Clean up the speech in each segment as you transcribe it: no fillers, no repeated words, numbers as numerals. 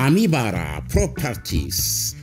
አሚባራ ፕሮፐርቲስ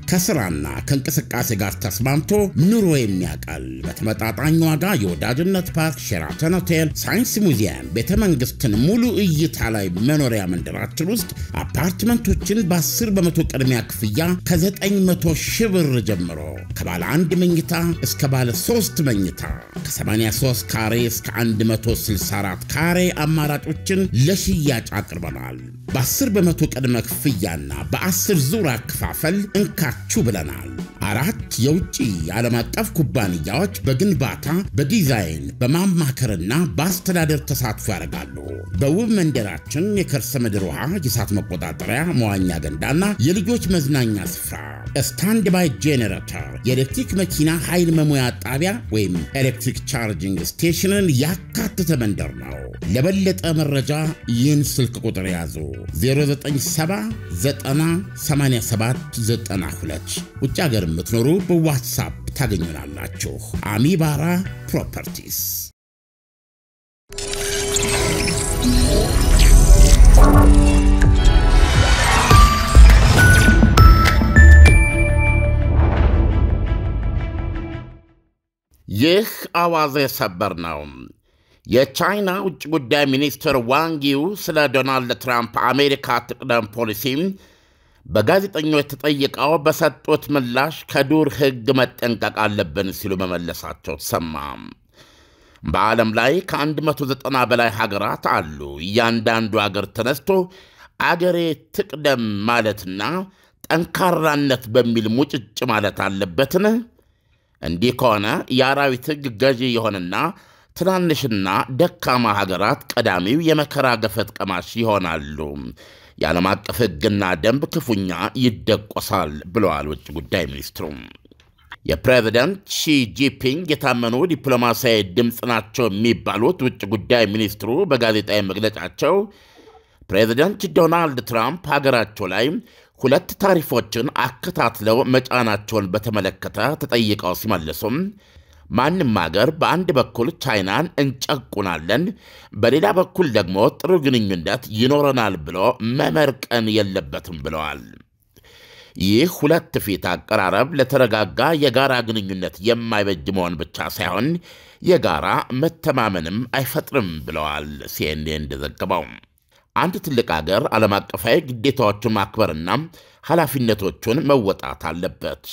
ከስራና ከእንቅስቃሴ ጋር ተስማምቶ ኑሮ የሚያቀል በተመጣጣኝ ዋጋ የወዳጅነት ፓርክ፣ ሼራተን ሆቴል፣ ሳይንስ ሙዚየም፣ ቤተ መንግስትን ሙሉ እይታ ላይ መኖሪያ መንደራችን ውስጥ አፓርትመንቶችን በ10% ቅድሚያ ክፍያ ከ900 ሺህ ብር ጀምሮ ከባለ 1 መኝታ እስከ ባለ 3 መኝታ ከ83 ካሬ እስከ 164 ካሬ አማራጮችን ለሽያጭ አቅርበናል። በ10% ቅድመ ክፍያና በ10 ዙር አከፋፈል እንካችሁ ብለናል። 4 የውጭ ዓለም አቀፍ ኩባንያዎች በግንባታ በዲዛይን በማማከርና በአስተዳደር ተሳትፎ ያደርጋሉ። በውብ መንደራችን የከርሰ ምድር ውሃ፣ የእሳት መቆጣጠሪያ፣ መዋኛ ገንዳና የልጆች መዝናኛ ስፍራ፣ ስታንድ ባይ ጄኔሬተር፣ የኤሌክትሪክ መኪና ኃይል መሙያ ጣቢያ ወይም ኤሌክትሪክ ቻርጂንግ ስቴሽንን ያካተተ መንደር ነው። ለበለጠ መረጃ ይህን ስልክ ቁጥር ያዙ 09798792 ውጭ ሀገር የምትኖሩ በዋትስአፕ ታገኙናላችሁ። አሚባራ ፕሮፐርቲስ። ይህ አዋዜ ሰበር ነው። የቻይና ውጭ ጉዳይ ሚኒስትር ዋንግ ዩ ስለ ዶናልድ ትራምፕ አሜሪካ ትቅደም ፖሊሲ በጋዜጠኞች ተጠይቀው በሰጡት ምላሽ ከዱር ሕግ መጠንቀቅ አለብን ሲሉ መመለሳቸው ተሰማ። በዓለም ላይ ከ190 በላይ ሀገራት አሉ። እያንዳንዱ ሀገር ተነስቶ አገሬ ትቅደም ማለትና ጠንካራነት በሚል ሙጭጭ ማለት አለበትን? እንዲህ ከሆነ የአራዊት ሕግ ገዢ የሆነና ትናንሽና ደካማ ሀገራት ቀዳሚው የመከራ ገፈት ቀማሽ ይሆናሉ። የዓለም አቀፍ ሕግና ደንብ ክፉኛ ይደቆሳል ብለዋል ውጭ ጉዳይ ሚኒስትሩ። የፕሬዝደንት ሺ ጂንፒንግ የታመኑ ዲፕሎማሲያዊ ድምፅ ናቸው የሚባሉት ውጭ ጉዳይ ሚኒስትሩ በጋዜጣዊ መግለጫቸው ፕሬዝደንት ዶናልድ ትራምፕ ሀገራቸው ላይ 2 ታሪፎችን አከታትለው መጫናቸውን በተመለከተ ተጠይቀው ሲመልሱም ማንም ሀገር በአንድ በኩል ቻይናን እንጨቁናለን፣ በሌላ በኩል ደግሞ ጥሩ ግንኙነት ይኖረናል ብሎ መመርቀን የለበትም ብለዋል። ይህ 2 ፊት አቀራረብ ለተረጋጋ የጋራ ግንኙነት የማይበጅ መሆን ብቻ ሳይሆን የጋራ መተማመንም አይፈጥርም ብለዋል። ሲኤንኤን እንደዘገበው አንድ ትልቅ ሀገር ዓለም አቀፋዊ ግዴታዎቹን ማክበርና ኃላፊነቶቹን መወጣት አለበት።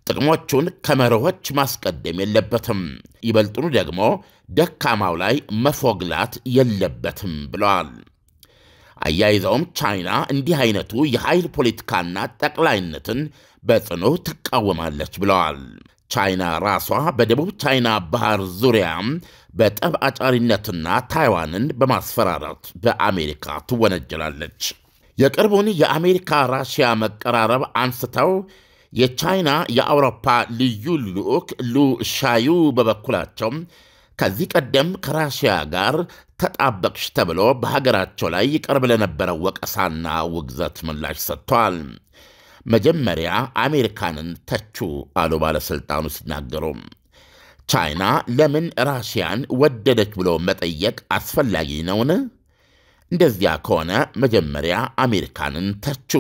ጥቅሞቹን ከመርሆች ማስቀደም የለበትም። ይበልጡኑ ደግሞ ደካማው ላይ መፎግላት የለበትም ብለዋል። አያይዘውም ቻይና እንዲህ አይነቱ የኃይል ፖለቲካና ጠቅላይነትን በጽኑ ትቃወማለች ብለዋል። ቻይና ራሷ በደቡብ ቻይና ባህር ዙሪያ በጠብ አጫሪነትና ታይዋንን በማስፈራራት በአሜሪካ ትወነጀላለች። የቅርቡን የአሜሪካ ራሽያ መቀራረብ አንስተው የቻይና የአውሮፓ ልዩ ልዑክ ሉ ሻዩ በበኩላቸው ከዚህ ቀደም ከራሽያ ጋር ተጣበቅሽ ተብሎ በሀገራቸው ላይ ይቀርብ ለነበረው ወቀሳና ውግዘት ምላሽ ሰጥተዋል። መጀመሪያ አሜሪካንን ተቹ አሉ ባለሥልጣኑ ሲናገሩ። ቻይና ለምን ራሽያን ወደደች ብሎ መጠየቅ አስፈላጊ ነውን? እንደዚያ ከሆነ መጀመሪያ አሜሪካንን ተቹ።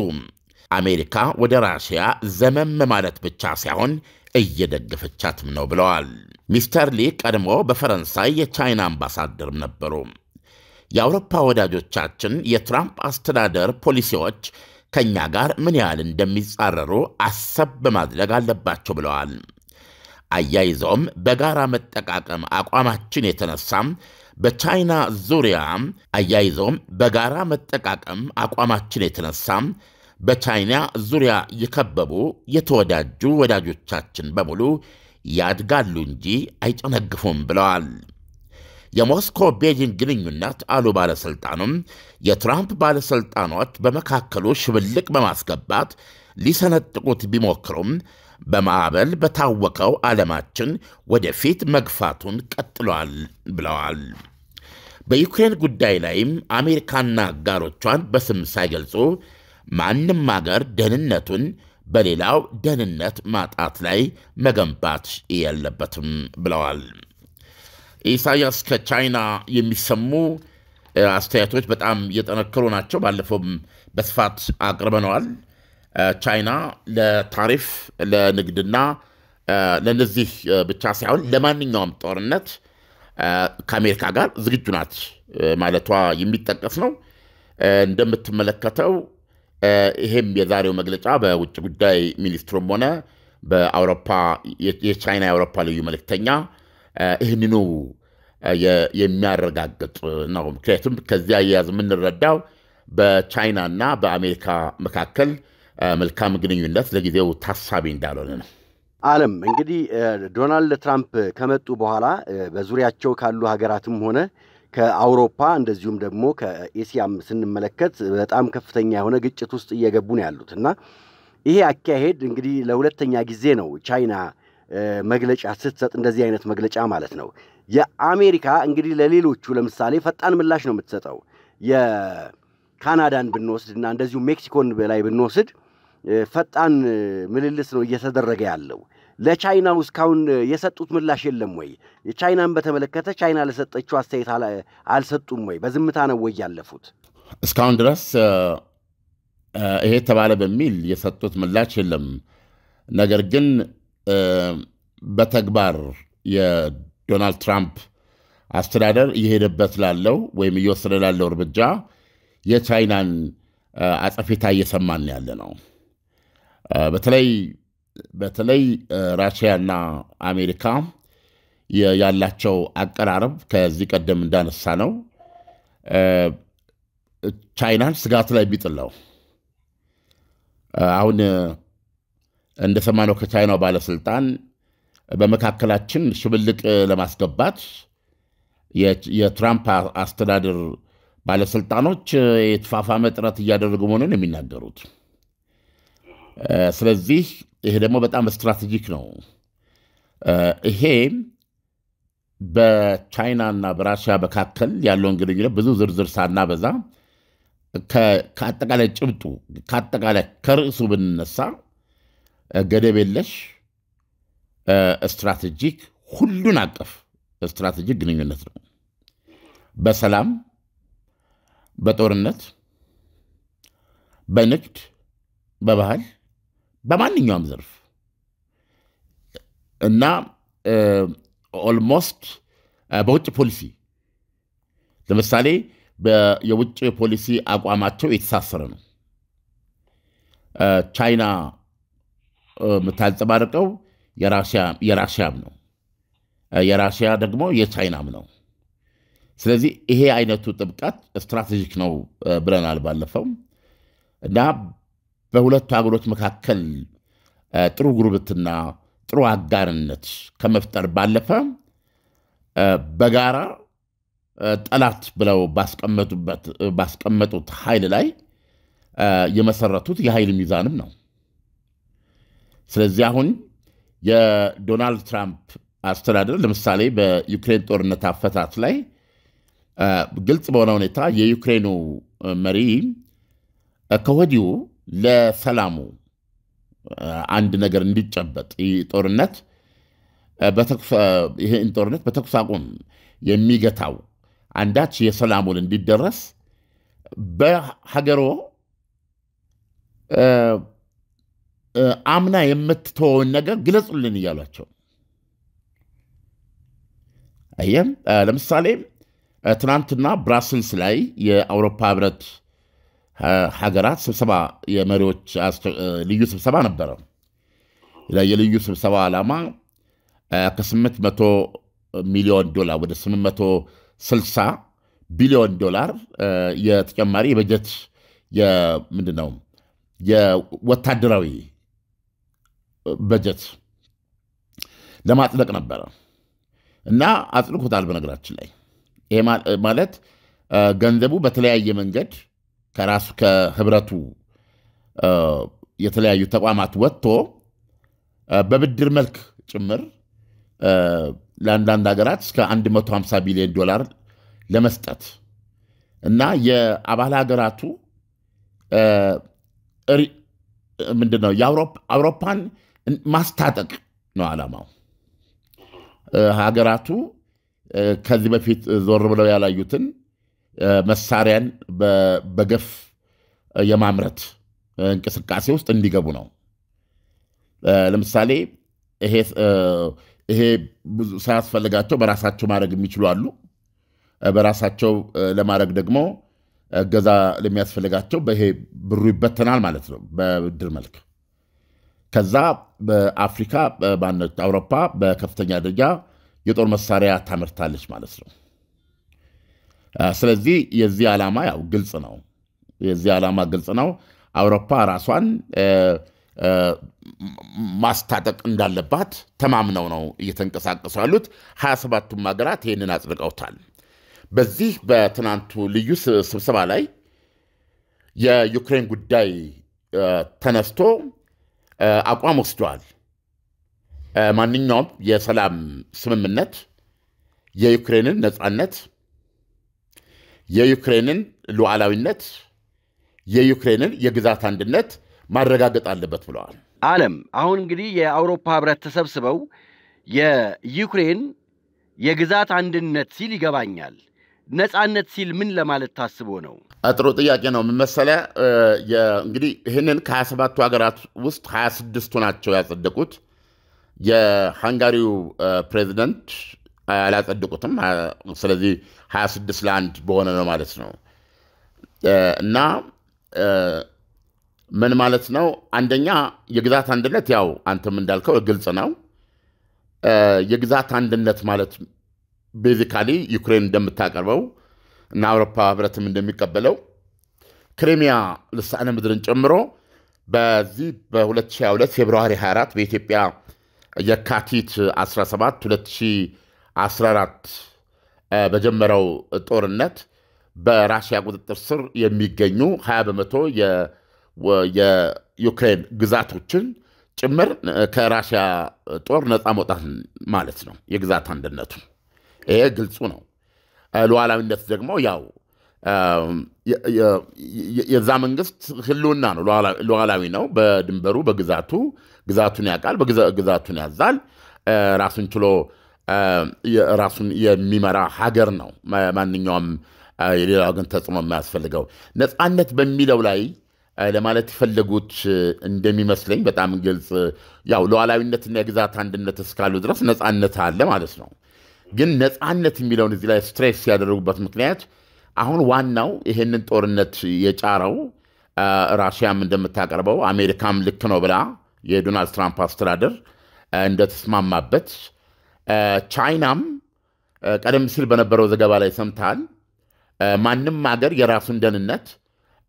አሜሪካ ወደ ራሽያ ዘመም ማለት ብቻ ሳይሆን እየደገፈቻትም ነው ብለዋል። ሚስተር ሊ ቀድሞ በፈረንሳይ የቻይና አምባሳደርም ነበሩ። የአውሮፓ ወዳጆቻችን የትራምፕ አስተዳደር ፖሊሲዎች ከእኛ ጋር ምን ያህል እንደሚጻረሩ አሰብ በማድረግ አለባቸው ብለዋል። አያይዘውም በጋራ መጠቃቀም አቋማችን የተነሳም በቻይና ዙሪያ በቻይና ዙሪያ የከበቡ የተወዳጁ ወዳጆቻችን በሙሉ ያድጋሉ እንጂ አይጨነግፉም ብለዋል። የሞስኮ ቤጂንግ ግንኙነት አሉ ባለሥልጣኑም የትራምፕ ባለሥልጣኖች በመካከሉ ሽብልቅ በማስገባት ሊሰነጥቁት ቢሞክሩም በማዕበል በታወከው ዓለማችን ወደፊት መግፋቱን ቀጥሏል ብለዋል። በዩክሬን ጉዳይ ላይም አሜሪካና አጋሮቿን በስም ሳይገልጹ ማንም አገር ደህንነቱን በሌላው ደህንነት ማጣት ላይ መገንባት የለበትም ብለዋል። ኢሳያስ ከቻይና የሚሰሙ አስተያየቶች በጣም እየጠነከሩ ናቸው። ባለፈውም በስፋት አቅርበነዋል። ቻይና ለታሪፍ ለንግድና ለነዚህ ብቻ ሳይሆን ለማንኛውም ጦርነት ከአሜሪካ ጋር ዝግጁ ናት ማለቷ የሚጠቀስ ነው። እንደምትመለከተው ይሄም የዛሬው መግለጫ በውጭ ጉዳይ ሚኒስትሩም ሆነ በአውሮፓ የቻይና የአውሮፓ ልዩ መልእክተኛ ይህንኑ የሚያረጋግጥ ነው። ምክንያቱም ከዚያ አያያዝ የምንረዳው በቻይናና በአሜሪካ መካከል መልካም ግንኙነት ለጊዜው ታሳቢ እንዳልሆነ ነው። ዓለም እንግዲህ ዶናልድ ትራምፕ ከመጡ በኋላ በዙሪያቸው ካሉ ሀገራትም ሆነ ከአውሮፓ እንደዚሁም ደግሞ ከኤሲያም ስንመለከት በጣም ከፍተኛ የሆነ ግጭት ውስጥ እየገቡ ነው ያሉት እና ይሄ አካሄድ እንግዲህ ለሁለተኛ ጊዜ ነው ቻይና መግለጫ ስትሰጥ እንደዚህ አይነት መግለጫ ማለት ነው። የአሜሪካ እንግዲህ ለሌሎቹ ለምሳሌ ፈጣን ምላሽ ነው የምትሰጠው። የካናዳን ብንወስድና እንደዚሁ ሜክሲኮን ላይ ብንወስድ ፈጣን ምልልስ ነው እየተደረገ ያለው። ለቻይናው እስካሁን የሰጡት ምላሽ የለም ወይ? የቻይናን በተመለከተ ቻይና ለሰጠችው አስተያየት አልሰጡም ወይ? በዝምታ ነው ወይ ያለፉት? እስካሁን ድረስ ይሄ ተባለ በሚል የሰጡት ምላሽ የለም። ነገር ግን በተግባር የዶናልድ ትራምፕ አስተዳደር እየሄደበት ላለው ወይም እየወሰደ ላለው እርምጃ የቻይናን አጸፌታ እየሰማን ያለ ነው። በተለይ ራሽያና አሜሪካ ያላቸው አቀራረብ ከዚህ ቀደም እንዳነሳ ነው ቻይናን ስጋት ላይ ቢጥለው። አሁን እንደሰማነው ከቻይናው ባለስልጣን በመካከላችን ሽብልቅ ለማስገባት የትራምፕ አስተዳደር ባለስልጣኖች የተፋፋመ ጥረት እያደረጉ መሆኑን የሚናገሩት። ስለዚህ ይሄ ደግሞ በጣም ስትራቴጂክ ነው። ይሄ በቻይናና በራሽያ መካከል ያለውን ግንኙነት ብዙ ዝርዝር ሳናበዛ ከአጠቃላይ ጭብጡ ከአጠቃላይ ከርዕሱ ብንነሳ ገደብ የለሽ ስትራቴጂክ ሁሉን አቀፍ ስትራቴጂክ ግንኙነት ነው። በሰላም፣ በጦርነት፣ በንግድ፣ በባህል፣ በማንኛውም ዘርፍ እና ኦልሞስት በውጭ ፖሊሲ ለምሳሌ የውጭ ፖሊሲ አቋማቸው የተሳሰረ ነው። ቻይና የምታንጸባርቀው የራሽያም ነው፣ የራሽያ ደግሞ የቻይናም ነው። ስለዚህ ይሄ አይነቱ ጥብቀት ስትራቴጂክ ነው ብለናል ባለፈው እና በሁለቱ ሀገሮች መካከል ጥሩ ጉርብትና ጥሩ አጋርነት ከመፍጠር ባለፈ በጋራ ጠላት ብለው ባስቀመጡት ኃይል ላይ የመሰረቱት የኃይል ሚዛንም ነው። ስለዚህ አሁን የዶናልድ ትራምፕ አስተዳደር ለምሳሌ በዩክሬን ጦርነት አፈታት ላይ ግልጽ በሆነ ሁኔታ የዩክሬኑ መሪ ከወዲሁ ለሰላሙ አንድ ነገር እንዲጨበጥ ይህን ጦርነት በተኩስ አቁም የሚገታው አንዳች የሰላም ውል እንዲደረስ በሀገሮ አምና የምትተወውን ነገር ግለጹልን እያሏቸው። አየም ለምሳሌ ትናንትና ብራስልስ ላይ የአውሮፓ ህብረት ሀገራት ስብሰባ የመሪዎች ልዩ ስብሰባ ነበረ። የልዩ ስብሰባ ዓላማ ከ800 ሚሊዮን ዶላር ወደ 860 ቢሊዮን ዶላር የተጨማሪ የበጀት ምንድነው የወታደራዊ በጀት ለማጽደቅ ነበረ እና አጽድቆታል። በነገራችን ላይ ይሄ ማለት ገንዘቡ በተለያየ መንገድ ከራሱ ከህብረቱ የተለያዩ ተቋማት ወጥቶ በብድር መልክ ጭምር ለአንዳንድ ሀገራት እስከ 150 ቢሊዮን ዶላር ለመስጠት እና የአባል ሀገራቱ ምንድነው የአውሮፓን ማስታጠቅ ነው ዓላማው። ሀገራቱ ከዚህ በፊት ዞር ብለው ያላዩትን መሳሪያን በገፍ የማምረት እንቅስቃሴ ውስጥ እንዲገቡ ነው። ለምሳሌ ይሄ ብዙ ሳያስፈልጋቸው በራሳቸው ማድረግ የሚችሉ አሉ። በራሳቸው ለማድረግ ደግሞ እገዛ ለሚያስፈልጋቸው በይሄ ብሩ ይበተናል ማለት ነው በብድር መልክ። ከዛ በአፍሪካ አውሮፓ በከፍተኛ ደረጃ የጦር መሳሪያ ታመርታለች ማለት ነው። ስለዚህ የዚህ ዓላማ ያው ግልጽ ነው። የዚህ ዓላማ ግልጽ ነው። አውሮፓ ራሷን ማስታጠቅ እንዳለባት ተማምነው ነው እየተንቀሳቀሱ ያሉት። 27ቱም ሀገራት ይህንን አጽድቀውታል። በዚህ በትናንቱ ልዩ ስብሰባ ላይ የዩክሬን ጉዳይ ተነስቶ አቋም ወስደዋል። ማንኛውም የሰላም ስምምነት የዩክሬንን ነፃነት፣ የዩክሬንን ሉዓላዊነት፣ የዩክሬንን የግዛት አንድነት ማረጋገጥ አለበት ብለዋል። ዓለም አሁን እንግዲህ የአውሮፓ ህብረት ተሰብስበው የዩክሬን የግዛት አንድነት ሲል ይገባኛል፣ ነፃነት ሲል ምን ለማለት ታስቦ ነው? ጥሩ ጥያቄ ነው። ምን መሰለህ እንግዲህ ይህንን ከ27ቱ ሀገራት ውስጥ 26ቱ ናቸው ያጸደቁት። የሃንጋሪው ፕሬዚደንት አላጸደቁትም። ስለዚህ 26 ለ1 በሆነ ነው ማለት ነው። እና ምን ማለት ነው? አንደኛ የግዛት አንድነት ያው አንተም እንዳልከው ግልጽ ነው። የግዛት አንድነት ማለት ቤዚካሊ ዩክሬን እንደምታቀርበው እና አውሮፓ ህብረትም እንደሚቀበለው ክሪሚያ ልሳነ ምድርን ጨምሮ በዚህ በ2022 ፌብርዋሪ 24 በኢትዮጵያ የካቲት 17 2014 በጀመረው ጦርነት በራሽያ ቁጥጥር ስር የሚገኙ 20 በመቶ የዩክሬን ግዛቶችን ጭምር ከራሽያ ጦር ነፃ መውጣት ማለት ነው የግዛት አንድነቱ። ይሄ ግልጹ ነው። ሉዓላዊነት ደግሞ ያው የዛ መንግስት ህልውና ነው። ሉዓላዊ ነው በድንበሩ ግዛቱን ያውቃል፣ ግዛቱን ያዛል። ራሱን ችሎ ራሱን የሚመራ ሀገር ነው። ማንኛውም የሌላ ወገን ተጽዕኖ የማያስፈልገው። ነፃነት በሚለው ላይ ለማለት የፈለጉት እንደሚመስለኝ በጣም ግልጽ ያው ሉዓላዊነትና የግዛት አንድነት እስካሉ ድረስ ነፃነት አለ ማለት ነው። ግን ነፃነት የሚለውን እዚህ ላይ ስትሬስ ያደረጉበት ምክንያት አሁን ዋናው ይሄንን ጦርነት የጫረው ራሽያም እንደምታቀርበው አሜሪካም ልክ ነው ብላ የዶናልድ ትራምፕ አስተዳደር እንደተስማማበት ቻይናም ቀደም ሲል በነበረው ዘገባ ላይ ሰምታል። ማንም ሀገር የራሱን ደህንነት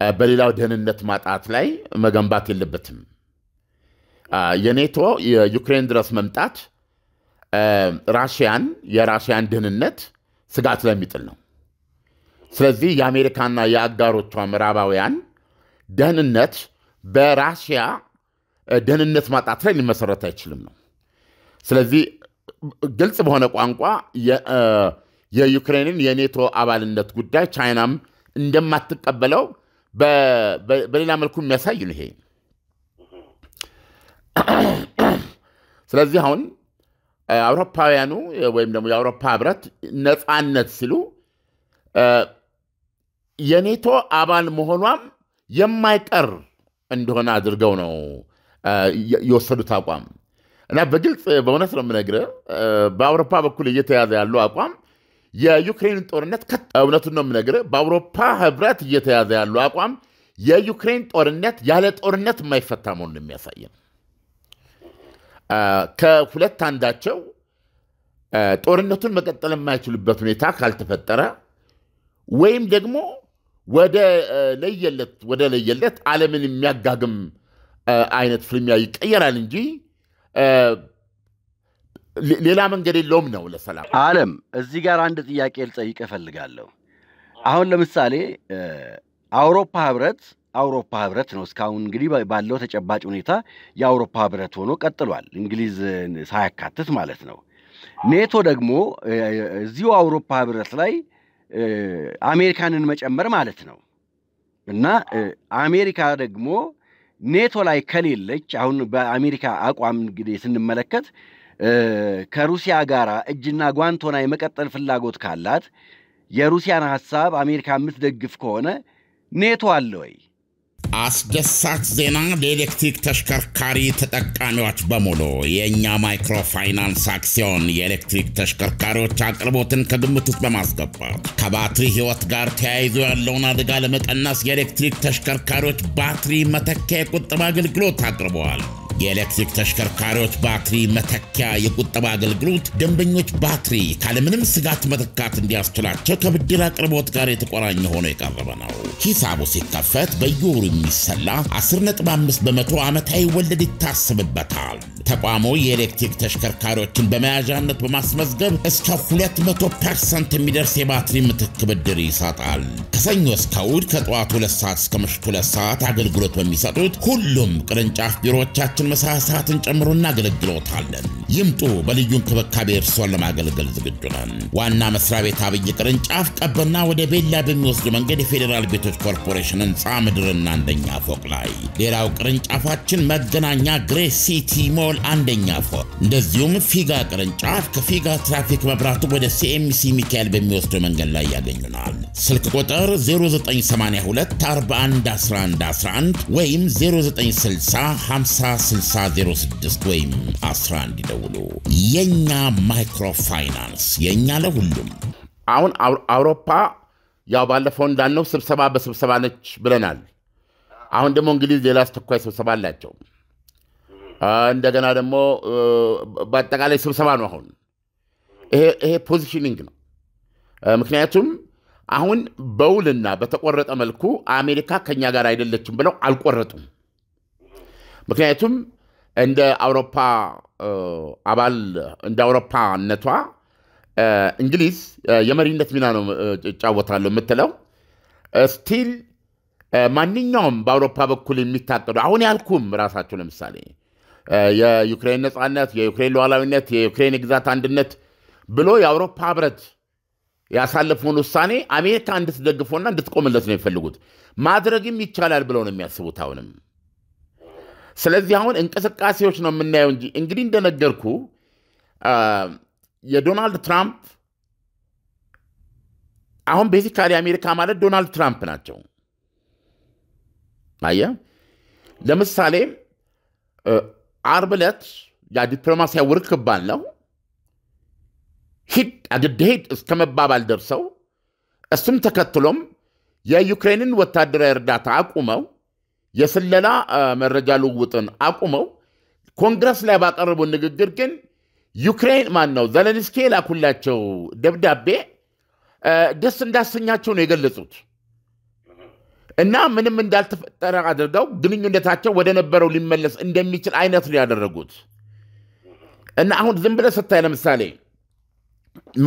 በሌላው ደህንነት ማጣት ላይ መገንባት የለበትም። የኔቶ የዩክሬን ድረስ መምጣት የራሽያን ደህንነት ስጋት ላይ የሚጥል ነው። ስለዚህ የአሜሪካና የአጋሮቿ ምዕራባውያን ደህንነት በራሽያ ደህንነት ማጣት ላይ ሊመሰረት አይችልም ነው። ስለዚህ ግልጽ በሆነ ቋንቋ የዩክሬንን የኔቶ አባልነት ጉዳይ ቻይናም እንደማትቀበለው በሌላ መልኩ የሚያሳይ ነው ይሄ። ስለዚህ አሁን አውሮፓውያኑ ወይም ደግሞ የአውሮፓ ህብረት ነፃነት ሲሉ የኔቶ አባል መሆኗም የማይቀር እንደሆነ አድርገው ነው የወሰዱት አቋም እና በግልጽ በእውነት ነው የምነግርህ በአውሮፓ በኩል እየተያዘ ያለው አቋም የዩክሬን ጦርነት እውነቱን ነው የምነግርህ በአውሮፓ ህብረት እየተያዘ ያለው አቋም የዩክሬን ጦርነት ያለ ጦርነት የማይፈታ መሆኑን የሚያሳይ ነው። ከሁለት አንዳቸው ጦርነቱን መቀጠል የማይችሉበት ሁኔታ ካልተፈጠረ ወይም ደግሞ ወደ ለየለት ዓለምን የሚያጋግም አይነት ፍልሚያ ይቀየራል እንጂ ሌላ መንገድ የለውም ነው ለሰላም። ዓለም እዚህ ጋር አንድ ጥያቄ ልጠይቅ እፈልጋለሁ። አሁን ለምሳሌ አውሮፓ ህብረት ነው እስካሁን እንግዲህ ባለው ተጨባጭ ሁኔታ የአውሮፓ ህብረት ሆኖ ቀጥሏል፣ እንግሊዝ ሳያካትት ማለት ነው። ኔቶ ደግሞ እዚሁ አውሮፓ ህብረት ላይ አሜሪካንን መጨመር ማለት ነው እና አሜሪካ ደግሞ ኔቶ ላይ ከሌለች አሁን በአሜሪካ አቋም እንግዲህ ስንመለከት ከሩሲያ ጋር እጅና ጓንት ሆና የመቀጠል ፍላጎት ካላት የሩሲያን ሐሳብ አሜሪካ የምትደግፍ ከሆነ ኔቶ አለ ወይ? አስደሳች ዜና ለኤሌክትሪክ ተሽከርካሪ ተጠቃሚዎች በሙሉ የኛ ማይክሮ ፋይናንስ አክሲዮን የኤሌክትሪክ ተሽከርካሪዎች አቅርቦትን ከግምት ውስጥ በማስገባት ከባትሪ ህይወት ጋር ተያይዞ ያለውን አደጋ ለመቀነስ የኤሌክትሪክ ተሽከርካሪዎች ባትሪ መተኪያ የቁጠባ አገልግሎት አቅርበዋል። የኤሌክትሪክ ተሽከርካሪዎች ባትሪ መተኪያ የቁጠባ አገልግሎት ደንበኞች ባትሪ ካለምንም ስጋት መተካት እንዲያስችላቸው ከብድር አቅርቦት ጋር የተቆራኘ ሆኖ የቀረበ ነው። ሂሳቡ ሲከፈት በየወሩ የሚሰላ 10.5% ዓመታዊ ወለድ ይታሰብበታል። ተቋሙ የኤሌክትሪክ ተሽከርካሪዎችን በመያዣነት በማስመዝገብ እስከ 200% የሚደርስ የባትሪ ምትክ ብድር ይሰጣል። ከሰኞ እስከ እሑድ ከጠዋቱ 2 ሰዓት እስከ ምሽቱ 2 ሰዓት አገልግሎት በሚሰጡት ሁሉም ቅርንጫፍ ቢሮዎቻችን ምሳ ሰዓትን ጨምሮ እናገለግሎታለን። ይምጡ፣ በልዩ እንክብካቤ እርስዎን ለማገልገል ዝግጁ ነን። ዋና መስሪያ ቤት አብይ ቅርንጫፍ ቀበና ወደ ቤላ በሚወስድ መንገድ የፌዴራል ቤቶች ኮርፖሬሽን ህንፃ ምድርና አንደኛ ፎቅ ላይ። ሌላው ቅርንጫፋችን መገናኛ ግሬስ ሲቲ ሞል አንደኛ ፎቅ፣ እንደዚሁም ፊጋ ቅርንጫፍ ከፊጋ ትራፊክ መብራቱ ወደ ሲኤምሲ ሚካኤል በሚወስድ መንገድ ላይ ያገኙናል። ስልክ ቁጥር 0982 41 11 11 ወይም 0960 50 6006 ወይም 11 ይደውሉ። የኛ ማይክሮ ፋይናንስ የኛ ለሁሉም። አሁን አውሮፓ ያው ባለፈው እንዳልነው ስብሰባ በስብሰባ ነች ብለናል። አሁን ደግሞ እንግሊዝ ሌላ አስተኳይ ስብሰባ አላቸው። እንደገና ደግሞ በአጠቃላይ ስብሰባ ነው። አሁን ይሄ ፖዚሽኒንግ ነው። ምክንያቱም አሁን በውልና በተቆረጠ መልኩ አሜሪካ ከኛ ጋር አይደለችም ብለው አልቆረጡም። ምክንያቱም እንደ አውሮፓ አባል እንደ አውሮፓነቷ እንግሊዝ የመሪነት ሚና ነው ጫወታለሁ የምትለው ስቲል ማንኛውም በአውሮፓ በኩል የሚታቀዱ አሁን ያልኩም ራሳቸው ለምሳሌ የዩክሬን ነጻነት፣ የዩክሬን ሉዓላዊነት፣ የዩክሬን ግዛት አንድነት ብሎ የአውሮፓ ህብረት ያሳለፈውን ውሳኔ አሜሪካ እንድትደግፈውና እንድትቆምለት ነው የሚፈልጉት። ማድረግም ይቻላል ብለው ነው የሚያስቡት አሁንም። ስለዚህ አሁን እንቅስቃሴዎች ነው የምናየው እንጂ እንግዲህ እንደነገርኩ የዶናልድ ትራምፕ አሁን ቤዚካሊ አሜሪካ ማለት ዶናልድ ትራምፕ ናቸው። አየህ ለምሳሌ ዓርብ ዕለት የዲፕሎማሲያዊ ውርክብ ባለው ሂድ አግዴት እስከ መባባል ደርሰው እሱም ተከትሎም የዩክሬንን ወታደራዊ እርዳታ አቁመው የስለላ መረጃ ልውውጥን አቁመው ኮንግረስ ላይ ባቀረቡ ንግግር ግን ዩክሬን ማነው ዘለንስኪ ላኩላቸው ደብዳቤ ደስ እንዳሰኛቸው ነው የገለጹት እና ምንም እንዳልተፈጠረ አድርገው ግንኙነታቸው ወደ ነበረው ሊመለስ እንደሚችል አይነት ነው ያደረጉት። እና አሁን ዝም ብለህ ስታይ ለምሳሌ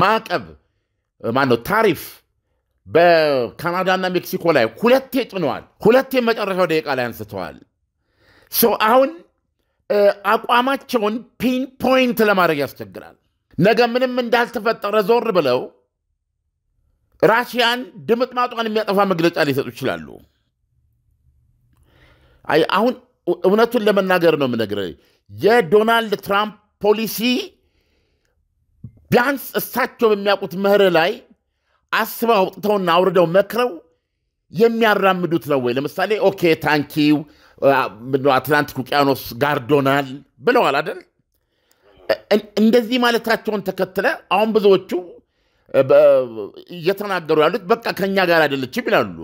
ማዕቀብ ማነው ታሪፍ በካናዳና ሜክሲኮ ላይ ሁለቴ ጭነዋል። ሁለቴ መጨረሻው ደቂቃ ላይ አንስተዋል። አሁን አቋማቸውን ፒን ፖይንት ለማድረግ ያስቸግራል። ነገ ምንም እንዳልተፈጠረ ዞር ብለው ራሽያን ድምጥማጧን የሚያጠፋ መግለጫ ሊሰጡ ይችላሉ። አሁን እውነቱን ለመናገር ነው የምነግርህ የዶናልድ ትራምፕ ፖሊሲ ቢያንስ እሳቸው በሚያውቁት መርህ ላይ አስበው አውጥተውና አውርደው መክረው የሚያራምዱት ነው ወይ? ለምሳሌ ኦኬ ታንኪው አትላንቲክ ውቅያኖስ ጋርዶናል ብለዋል አይደል? እንደዚህ ማለታቸውን ተከትለ አሁን ብዙዎቹ እየተናገሩ ያሉት በቃ ከኛ ጋር አይደለችም ይላሉ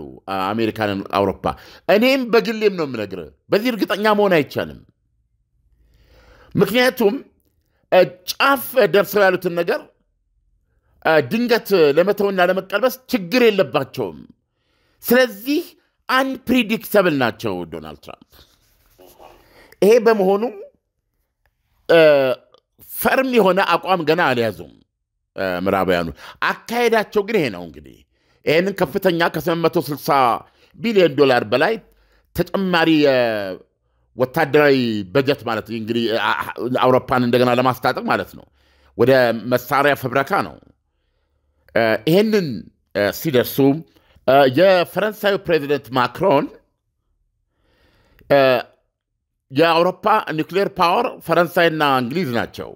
አሜሪካን፣ አውሮፓ። እኔም በግሌም ነው የምነግርህ በዚህ እርግጠኛ መሆን አይቻልም። ምክንያቱም ጫፍ ደርሰው ያሉትን ነገር ድንገት ለመተውና ለመቀልበስ ችግር የለባቸውም። ስለዚህ አንፕሪዲክተብል ናቸው ዶናልድ ትራምፕ። ይሄ በመሆኑ ፈርም የሆነ አቋም ገና አልያዙም ምዕራባውያኑ። አካሄዳቸው ግን ይሄ ነው። እንግዲህ ይህንን ከፍተኛ ከ860 ቢሊዮን ዶላር በላይ ተጨማሪ ወታደራዊ በጀት ማለት እንግዲህ አውሮፓን እንደገና ለማስታጠቅ ማለት ነው፣ ወደ መሳሪያ ፈብረካ ነው። ይህንን ሲደርሱ የፈረንሳዩ ፕሬዚደንት ማክሮን የአውሮፓ ኒውክሌር ፓወር ፈረንሳይና እንግሊዝ ናቸው።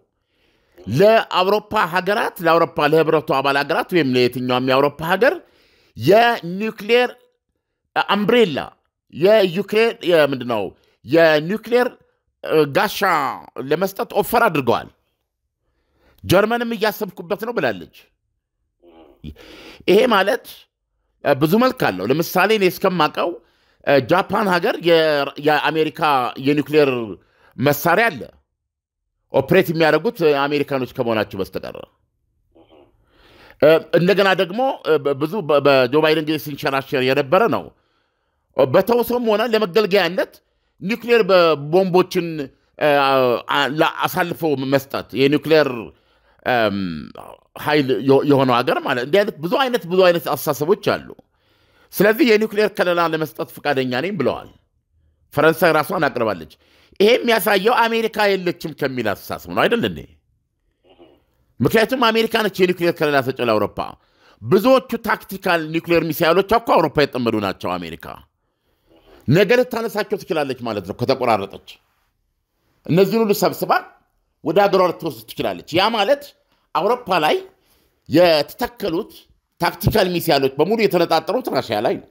ለአውሮፓ ሀገራት ለአውሮፓ ለህብረቱ አባል ሀገራት ወይም ለየትኛውም የአውሮፓ ሀገር የኒውክሌር አምብሬላ የዩክሬን ምንድነው የኒውክሌር ጋሻ ለመስጠት ኦፈር አድርገዋል። ጀርመንም እያሰብኩበት ነው ብላለች። ይሄ ማለት ብዙ መልክ አለው። ለምሳሌ እኔ እስከማውቀው ጃፓን ሀገር የአሜሪካ የኒውክሌር መሳሪያ አለ። ኦፕሬት የሚያደርጉት አሜሪካኖች ከመሆናቸው በስተቀር እንደገና ደግሞ ብዙ በጆ ባይደን ጊዜ ሲንሸራሸር የነበረ ነው። በተወሰም ሆነ ለመገልገያነት ኒውክሌር ቦምቦችን አሳልፈው መስጠት የኒውክሌር ኃይል የሆነው ሀገር ማለት እንዲህ አይነት ብዙ አይነት አስተሳሰቦች አሉ። ስለዚህ የኒውክሌር ከለላ ለመስጠት ፈቃደኛ ነኝ ብለዋል። ፈረንሳይ ራሷን አቅርባለች። ይሄ የሚያሳየው አሜሪካ የለችም ከሚል አስተሳሰብ ነው አይደል እንዴ? ምክንያቱም አሜሪካ ነች የኒውክሌር ከለላ ሰጪ ለአውሮፓ። ብዙዎቹ ታክቲካል ኒውክሌር ሚሳይሎች እኮ አውሮፓ የጠመዱ ናቸው። አሜሪካ ነገር ልታነሳቸው ትችላለች ማለት ነው ከተቆራረጠች። እነዚህን ሁሉ ሰብስባ ወደ ሀገሯ ልትወስድ ትችላለች። ያ ማለት አውሮፓ ላይ የተተከሉት ታክቲካል ሚሳይሎች በሙሉ የተነጣጠሩት ራሽያ ላይ ነው።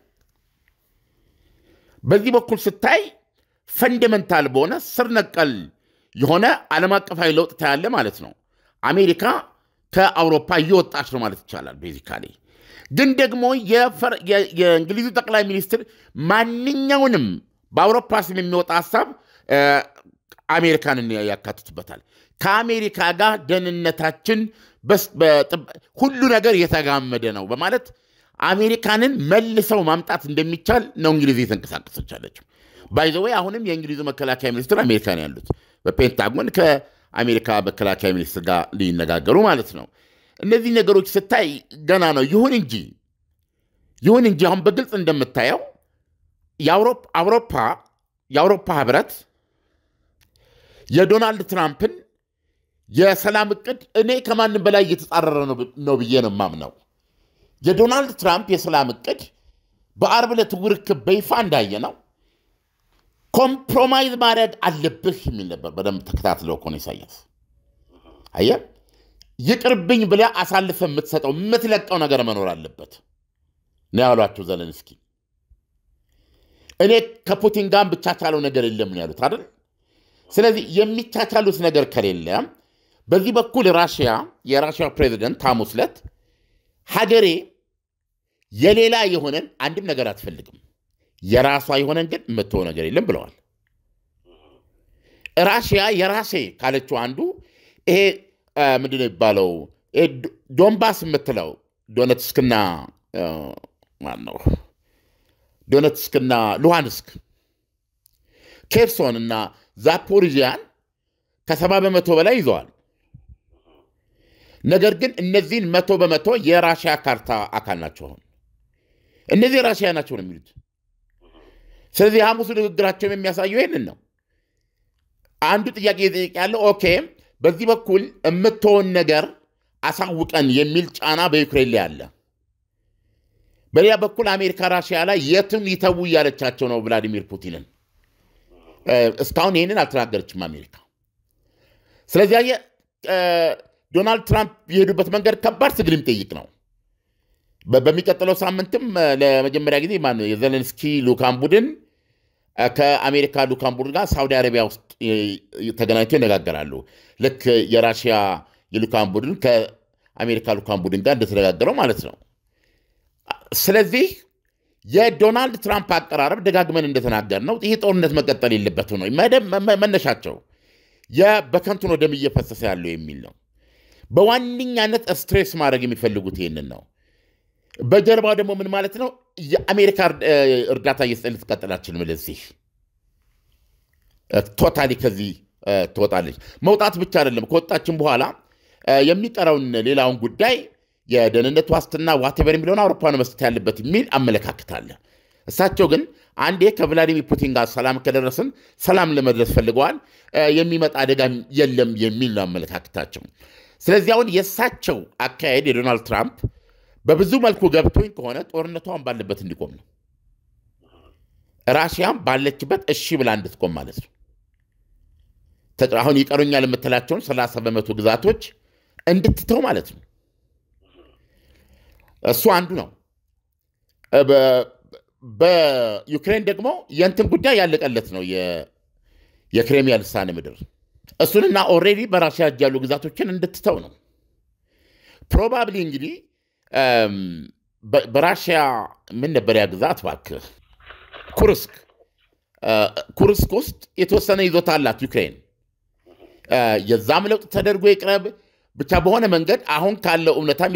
በዚህ በኩል ስታይ ፈንዳሜንታል በሆነ ስር ነቀል የሆነ ዓለም አቀፋዊ ለውጥ ታያለ ማለት ነው። አሜሪካ ከአውሮፓ እየወጣች ነው ማለት ይቻላል ቤዚካሊ። ግን ደግሞ የእንግሊዙ ጠቅላይ ሚኒስትር ማንኛውንም በአውሮፓ ስም የሚወጣ ሀሳብ አሜሪካንን ያካትትበታል። ከአሜሪካ ጋር ደህንነታችን ሁሉ ነገር የተጋመደ ነው በማለት አሜሪካንን መልሰው ማምጣት እንደሚቻል ነው እንግሊዝ የተንቀሳቀሰች ያለችው። ባይ ዘ ዌይ አሁንም የእንግሊዙ መከላከያ ሚኒስትር አሜሪካን ያሉት በፔንታጎን ከአሜሪካ መከላከያ ሚኒስትር ጋር ሊነጋገሩ ማለት ነው። እነዚህ ነገሮች ስታይ ገና ነው። ይሁን እንጂ አሁን በግልጽ እንደምታየው የአውሮፓ ህብረት የዶናልድ ትራምፕን የሰላም እቅድ እኔ ከማንም በላይ እየተጻረረ ነው ብዬ ነው የማምነው። የዶናልድ ትራምፕ የሰላም እቅድ በአርብ ዕለት ውርክብ በይፋ እንዳየ ነው ኮምፕሮማይዝ ማድረግ አለብህ የሚል ነበር። በደንብ ተከታትለው እኮ ነው ኢሳያስ። አየህ ይቅርብኝ ብለህ አሳልፈህ የምትሰጠው የምትለቀው ነገር መኖር አለበት ነው ያሏቸው ዘለንስኪ። እኔ ከፑቲን ጋር ብቻቻለው ነገር የለም ነው ያሉት አይደል? ስለዚህ የሚቻቻሉት ነገር ከሌለ በዚህ በኩል የራሽያ ፕሬዚደንት ሐሙስ ዕለት ሀገሬ የሌላ የሆነን አንድም ነገር አትፈልግም፣ የራሷ የሆነን ግን የምትሆ ነገር የለም ብለዋል። ራሽያ የራሴ ካለችው አንዱ ይሄ ምንድን ነው የሚባለው ዶንባስ የምትለው ዶኔትስክና ሉሃንስክ፣ ኬርሶን እና ዛፖሪዥያን ከ70 በመቶ በላይ ይዘዋል። ነገር ግን እነዚህን 100% የራሽያ ካርታ አካል ናቸው። እነዚህ ራሽያ ናቸው ነው የሚሉት። ስለዚህ ሐሙስ ንግግራቸው የሚያሳየው ይሄንን ነው። አንዱ ጥያቄ ያለው ኦኬ በዚህ በኩል የምትሆን ነገር አሳውቀን የሚል ጫና በዩክሬን ላይ አለ። በሌላ በኩል አሜሪካ ራሽያ ላይ የትም ይተው እያለቻቸው ነው ቭላዲሚር ፑቲንን። እስካሁን ይሄንን አልተናገረችም አሜሪካ። ስለዚህ ዶናልድ ትራምፕ የሄዱበት መንገድ ከባድ ትግል የሚጠይቅ ነው። በሚቀጥለው ሳምንትም ለመጀመሪያ ጊዜ የዘለንስኪ ልኡካን ቡድን ከአሜሪካ ልኡካን ቡድን ጋር ሳውዲ አረቢያ ውስጥ ተገናኝተው ይነጋገራሉ። ልክ የራሽያ የልኡካን ቡድን ከአሜሪካ ልኡካን ቡድን ጋር እንደተነጋገረው ማለት ነው። ስለዚህ የዶናልድ ትራምፕ አቀራረብ ደጋግመን እንደተናገር ነው ይህ ጦርነት መቀጠል የለበትም ነው መነሻቸው። በከንቱ ነው ደም እየፈሰሰ ያለው የሚል ነው። በዋነኛነት ስትሬስ ማድረግ የሚፈልጉት ይህንን ነው። በጀርባው ደግሞ ምን ማለት ነው? የአሜሪካ እርዳታ እየሰጠች ልትቀጥል አትችልም። ለዚህ ቶታሊ ከዚህ ትወጣለች። መውጣት ብቻ አይደለም፣ ከወጣችን በኋላ የሚቀረውን ሌላውን ጉዳይ የደህንነት ዋስትና ዋቴቨር የሚለውን አውሮፓ ነው መስጠት ያለበት የሚል አመለካከት አለ። እሳቸው ግን አንዴ ከቭላዲሚር ፑቲን ጋር ሰላም ከደረስን ሰላም ለመድረስ ፈልገዋል፣ የሚመጣ አደጋ የለም የሚል ነው አመለካከታቸው። ስለዚህ አሁን የእሳቸው አካሄድ የዶናልድ ትራምፕ በብዙ መልኩ ገብቶኝ ከሆነ ጦርነቷን ባለበት እንዲቆም ነው። ራሽያም ባለችበት እሺ ብላ እንድትቆም ማለት ነው። አሁን ይቀሩኛል የምትላቸውን 30 በመቶ ግዛቶች እንድትተው ማለት ነው። እሱ አንዱ ነው። በዩክሬን ደግሞ የእንትን ጉዳይ ያለቀለት ነው የክሬሚያ ልሳነ ምድር እሱንና ኦልሬዲ በራሽያ እጅ ያሉ ግዛቶችን እንድትተው ነው ፕሮባብሊ እንግዲህ በራሽያ ምን ነበር ያ ግዛት እባክህ ኩርስክ ውስጥ የተወሰነ ይዞታ አላት ዩክሬን የዛም ለውጥ ተደርጎ ይቅረብ ብቻ በሆነ መንገድ አሁን ካለው እውነታም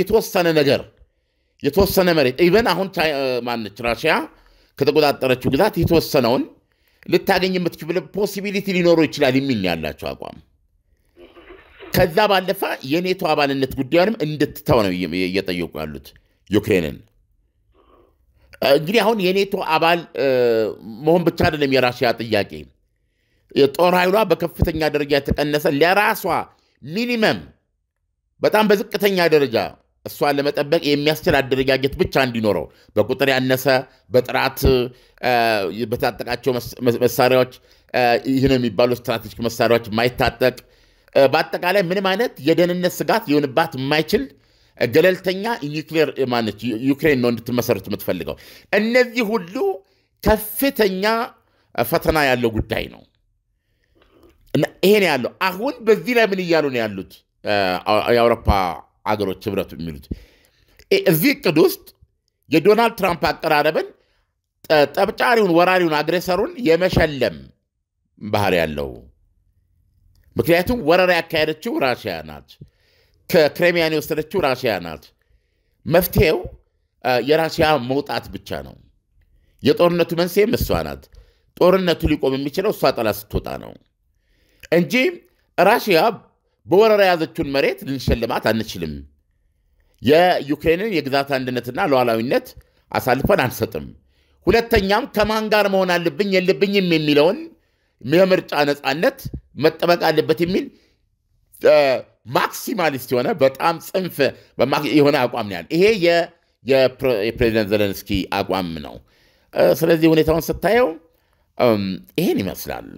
የተወሰነ መሬት ኢቨን አሁን ማነች ራሽያ ከተቆጣጠረችው ግዛት የተወሰነውን ልታገኝ የምትችል ፖሲቢሊቲ ሊኖረው ይችላል የሚል ያላቸው አቋም ከዛ ባለፈ የኔቶ አባልነት ጉዳዩንም እንድትተው ነው እየጠየቁ ያሉት ዩክሬንን እንግዲህ አሁን የኔቶ አባል መሆን ብቻ አይደለም የራሽያ ጥያቄ የጦር ኃይሏ በከፍተኛ ደረጃ የተቀነሰ ለራሷ ሚኒመም በጣም በዝቅተኛ ደረጃ እሷን ለመጠበቅ የሚያስችል አደረጃጀት ብቻ እንዲኖረው በቁጥር ያነሰ በጥራት በታጠቃቸው መሳሪያዎች ይህን የሚባሉ ስትራቴጂክ መሳሪያዎች ማይታጠቅ በአጠቃላይ ምንም አይነት የደህንነት ስጋት ሊሆንባት የማይችል ገለልተኛ ኒውክሌር ማነች ዩክሬን ነው እንድትመሰርት የምትፈልገው እነዚህ ሁሉ ከፍተኛ ፈተና ያለው ጉዳይ ነው እና ይሄን ያለው አሁን በዚህ ላይ ምን እያሉ ነው ያሉት የአውሮፓ አገሮች ህብረቱ የሚሉት እዚህ ቅድ ውስጥ የዶናልድ ትራምፕ አቀራረብን ጠብጫሪውን ወራሪውን አግሬሰሩን የመሸለም ባህሪ ያለው ምክንያቱም ወረራ ያካሄደችው ራሽያ ናት ከክሬሚያን የወሰደችው ራሽያ ናት መፍትሄው የራሽያ መውጣት ብቻ ነው የጦርነቱ መንስኤም እሷ ናት ጦርነቱ ሊቆም የሚችለው እሷ ጠላት ስትወጣ ነው እንጂ ራሽያ በወረራ ያዘችውን መሬት ልንሸልማት አንችልም የዩክሬንን የግዛት አንድነትና ሉዓላዊነት አሳልፈን አንሰጥም ሁለተኛም ከማን ጋር መሆን አለብኝ የለብኝም የሚለውን የምርጫ ነፃነት መጠበቅ አለበት የሚል ማክሲማሊስት የሆነ በጣም ጽንፍ የሆነ አቋም ነው ያለ ይሄ የፕሬዚደንት ዘለንስኪ አቋም ነው ስለዚህ ሁኔታውን ስታየው ይሄን ይመስላል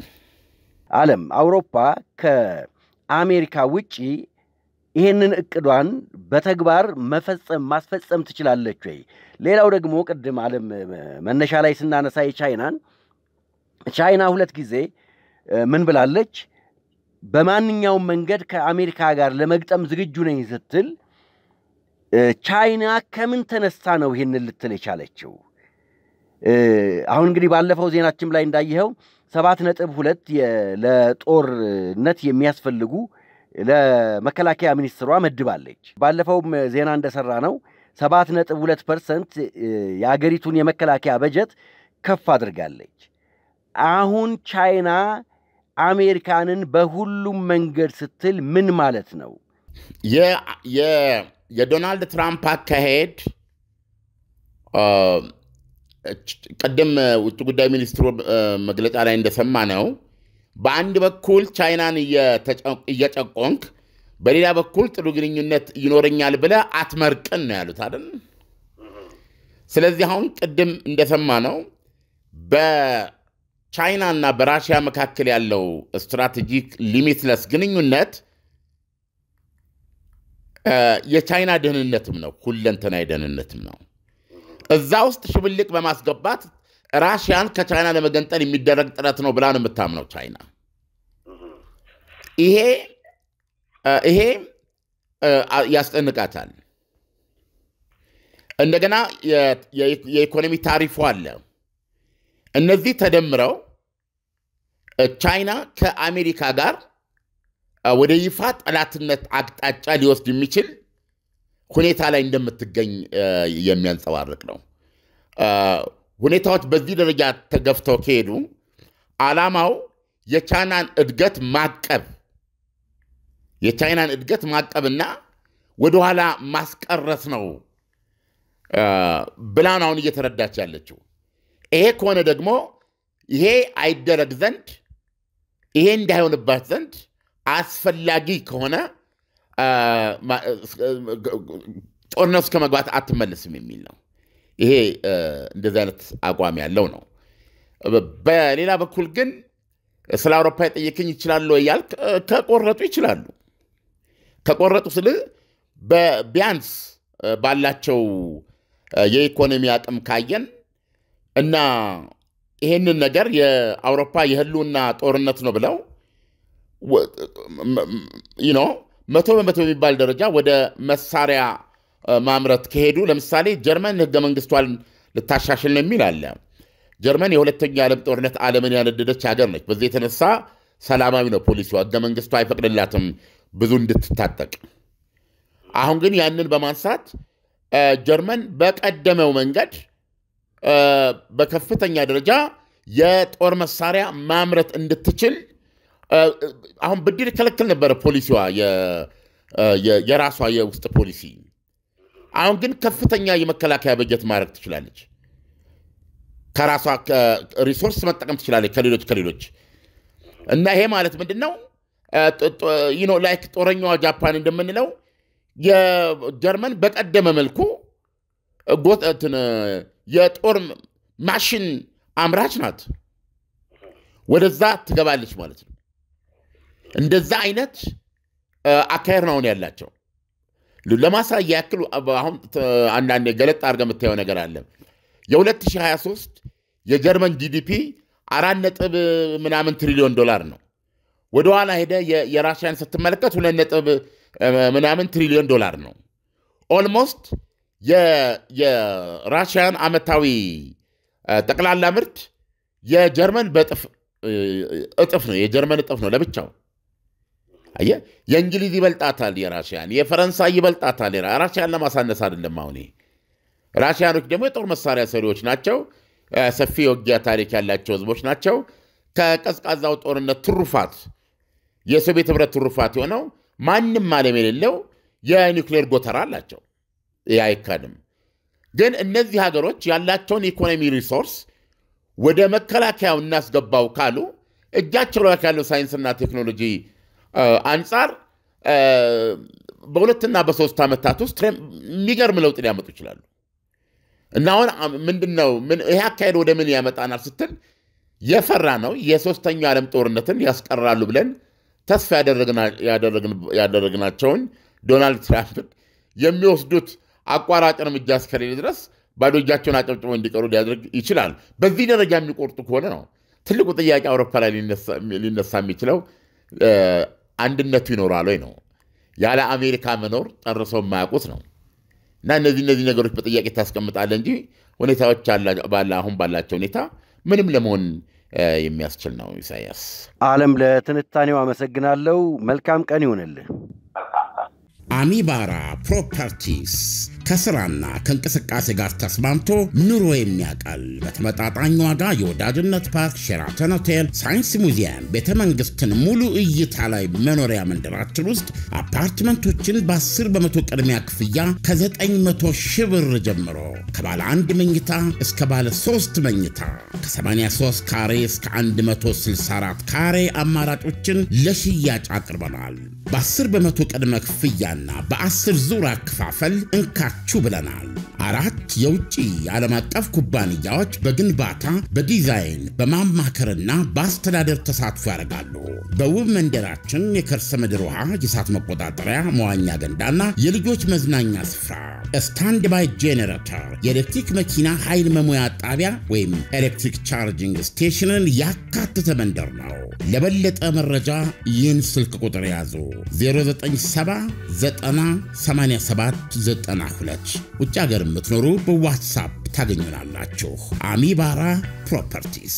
ዓለም አውሮፓ ከአሜሪካ ውጪ ይሄንን እቅዷን በተግባር ማስፈጸም ትችላለች ወይ ሌላው ደግሞ ቅድም ዓለም መነሻ ላይ ስናነሳ ቻይና ሁለት ጊዜ ምን ብላለች በማንኛውም መንገድ ከአሜሪካ ጋር ለመግጠም ዝግጁ ነኝ ስትል ቻይና ከምን ተነስታ ነው ይሄንን ልትል የቻለችው አሁን እንግዲህ ባለፈው ዜናችን ላይ እንዳየኸው 7.2 ለጦርነት የሚያስፈልጉ ለመከላከያ ሚኒስትሯ መድባለች ባለፈው ዜና እንደሰራ ነው 7.2% የአገሪቱን የመከላከያ በጀት ከፍ አድርጋለች አሁን ቻይና አሜሪካንን በሁሉም መንገድ ስትል ምን ማለት ነው የዶናልድ ትራምፕ አካሄድ ቀደም ውጭ ጉዳይ ሚኒስትሩ መግለጫ ላይ እንደሰማ ነው በአንድ በኩል ቻይናን እየጨቆንክ በሌላ በኩል ጥሩ ግንኙነት ይኖረኛል ብለ አትመርቅን ነው ያሉት አይደል ስለዚህ አሁን ቀደም እንደሰማ ነው በቻይና እና በራሽያ መካከል ያለው ስትራቴጂክ ሊሚትለስ ግንኙነት የቻይና ደህንነትም ነው ሁለንተናዊ ደህንነትም ነው እዛ ውስጥ ሽብልቅ በማስገባት ራሽያን ከቻይና ለመገንጠል የሚደረግ ጥረት ነው ብላ ነው የምታምነው ቻይና ይሄ ያስጠንቃታል እንደገና የኢኮኖሚ ታሪፉ አለ እነዚህ ተደምረው ቻይና ከአሜሪካ ጋር ወደ ይፋ ጠላትነት አቅጣጫ ሊወስድ የሚችል ሁኔታ ላይ እንደምትገኝ የሚያንጸባርቅ ነው ሁኔታዎች በዚህ ደረጃ ተገፍተው ከሄዱ ዓላማው የቻይናን እድገት ማቀብና ወደ ኋላ ማስቀረት ነው ብላን አሁን እየተረዳች ያለችው ይሄ ከሆነ ደግሞ ይሄ አይደረግ ዘንድ ይሄ እንዳይሆንባት ዘንድ አስፈላጊ ከሆነ ጦርነት ከመግባት አትመለስም የሚል ነው ይሄ እንደዚህ አይነት አቋም ያለው ነው በሌላ በኩል ግን ስለ አውሮፓ የጠየቀኝ ይችላል ያልክ ከቆረጡ ይችላሉ ከቆረጡ ስለ ቢያንስ ባላቸው የኢኮኖሚ አቅም ካየን እና ይሄንን ነገር የአውሮፓ የህልውና ጦርነት ነው ብለው መቶ በመቶ የሚባል ደረጃ ወደ መሳሪያ ማምረት ከሄዱ ለምሳሌ ጀርመን ህገ መንግስቷን ልታሻሽል ነው የሚል አለ። ጀርመን የሁለተኛ ዓለም ጦርነት ዓለምን ያነደደች ሀገር ነች። በዚህ የተነሳ ሰላማዊ ነው ፖሊሲዋ። ህገ መንግስቷ አይፈቅድላትም ብዙ እንድትታጠቅ። አሁን ግን ያንን በማንሳት ጀርመን በቀደመው መንገድ በከፍተኛ ደረጃ የጦር መሳሪያ ማምረት እንድትችል አሁን ብድር ከለከል ነበር ፖሊሲዋ የራሷ የውስጥ ፖሊሲ። አሁን ግን ከፍተኛ የመከላከያ በጀት ማድረግ ትችላለች። ከራሷ ሪሶርስ መጠቀም ትችላለች ከሌሎች እና ይሄ ማለት ምንድነው ላይክ ጦረኛዋ ጃፓን እንደምንለው የጀርመን በቀደመ መልኩ የጦር ማሽን አምራች ናት። ወደዛ ትገባለች ማለት ነው። እንደዛ አይነት አካሄድ ነው ያላቸው። ለማሳያ ያክል አሁን አንዳንድ ገለጥ አድርገህ የምታየው ነገር አለ። የ2023 የጀርመን ጂዲፒ 4 ምናምን ትሪሊዮን ዶላር ነው። ወደ ኋላ ሄደ የራሽያን ስትመለከት 2 ምናምን ትሪሊዮን ዶላር ነው። ኦልሞስት የራሽያን ዓመታዊ ጠቅላላ ምርት የጀርመን እጥፍ ነው። የጀርመን እጥፍ ነው ለብቻው። አየህ፣ የእንግሊዝ ይበልጣታል የራሽያን፣ የፈረንሳይ ይበልጣታል። ራሽያን ለማሳነስ አይደለም። አሁን ራሽያኖች ደግሞ የጦር መሳሪያ ሰሪዎች ናቸው። ሰፊ የውጊያ ታሪክ ያላቸው ህዝቦች ናቸው። ከቀዝቃዛው ጦርነት ትሩፋት የሶቪየት ህብረት ትሩፋት የሆነው ማንም ዓለም የሌለው የኒውክሌር ጎተራ አላቸው። አይካድም። ግን እነዚህ ሀገሮች ያላቸውን ኢኮኖሚ ሪሶርስ ወደ መከላከያው እናስገባው ካሉ እጃቸው ላይ ያለው ሳይንስና ቴክኖሎጂ አንጻር በ2 እና በ3 ዓመታት ውስጥ የሚገርም ለውጥ ሊያመጡ ይችላሉ። እና አሁን ምንድነው ይሄ አካሄድ ወደ ምን ያመጣናል ስትል የፈራ ነው የሶስተኛው ዓለም ጦርነትን ያስቀራሉ ብለን ተስፋ ያደረግናቸውን ዶናልድ ትራምፕ የሚወስዱት አቋራጭ እርምጃ እስከሌለ ድረስ ባዶ እጃቸውን አጨብጭበው እንዲቀሩ ሊያደርግ ይችላል። በዚህ ደረጃ የሚቆርጡ ከሆነ ነው ትልቁ ጥያቄ አውሮፓ ላይ ሊነሳ የሚችለው አንድነቱ ይኖራል ወይ ነው። ያለ አሜሪካ መኖር ጠርሰው የማያውቁት ነው። እና እነዚህ ነገሮች በጥያቄ ታስቀምጣለህ እንጂ ሁኔታዎች አሁን ባላቸው ሁኔታ ምንም ለመሆን የሚያስችል ነው። ኢሳያስ ዓለም ለትንታኔው አመሰግናለሁ። መልካም ቀን ይሁንልህ። አሚባራ ፕሮፐርቲስ ከስራና ከእንቅስቃሴ ጋር ተስማምቶ ኑሮ የሚያቀል በተመጣጣኝ ዋጋ የወዳጅነት ፓርክ፣ ሼራተን ሆቴል፣ ሳይንስ ሙዚየም፣ ቤተ መንግስትን ሙሉ እይታ ላይ መኖሪያ መንደራችን ውስጥ አፓርትመንቶችን በ10 በመቶ ቅድሚያ ክፍያ ከ900 ሺህ ብር ጀምሮ ከባለ 1 መኝታ እስከ ባለ 3 መኝታ ከ83 ካሬ እስከ 164 ካሬ አማራጮችን ለሽያጭ አቅርበናል። በ10 በመቶ ቅድመ ክፍያና በ10 ዙር አከፋፈል እንካችሁ ብለናል። 4 የውጭ ዓለም አቀፍ ኩባንያዎች በግንባታ በዲዛይን በማማከርና በአስተዳደር ተሳትፎ ያደርጋሉ። በውብ መንደራችን የከርሰ ምድር ውሃ፣ የእሳት መቆጣጠሪያ፣ መዋኛ ገንዳና የልጆች መዝናኛ ስፍራ፣ ስታንድ ባይ ጄኔሬተር፣ የኤሌክትሪክ መኪና ኃይል መሙያ ጣቢያ ወይም ኤሌክትሪክ ቻርጂንግ ስቴሽንን ያካተተ መንደር ነው። ለበለጠ መረጃ ይህን ስልክ ቁጥር ያዙ 09798792 ውጭ ሀገር የምትኖሩ በዋትሳፕ ታገኙናላችሁ። አሚባራ ፕሮፐርቲስ